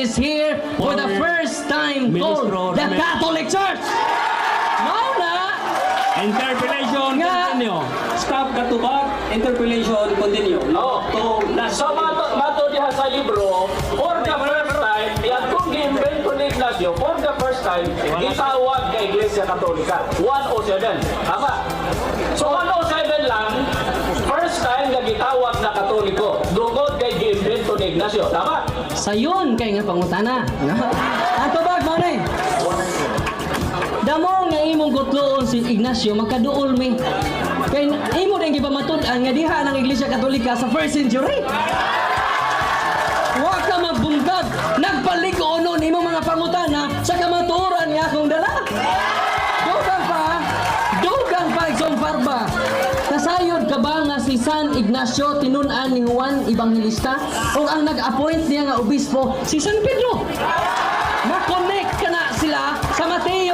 is here for the first time called the Catholic Church. Mao na. Interpellation continue. Stop katubag. Interpellation continue. Oh, so mato diha sa libro, for the first time, yan kung gi-invento ni Ignacio, for the first time, gitawag kay Iglesia Katolika. 107. Tama? So 107 lang, first time na gitawag na Katoliko. Dugod kay gi-invento ni Ignacio. Tama? Sayon kay nga pangutana. Ato bag mo ni. Damo nga imong gutloon si Ignacio magkaduol mi. Kay imo din gipamatud-an nga diha ng Iglesia Katolika sa 1st century. Wa ka magbungkag, nagpaliko nun imong mga pangutana sa kamatuoran nga akong dala. Dugang pa Igsoon Parba. Kasayod ka ba nga si San Ignacio tinun-an ni Juan Evangelista o ang nag-appoint niya nga obispo si San Pedro? Na-connect ka na sila sa Mateo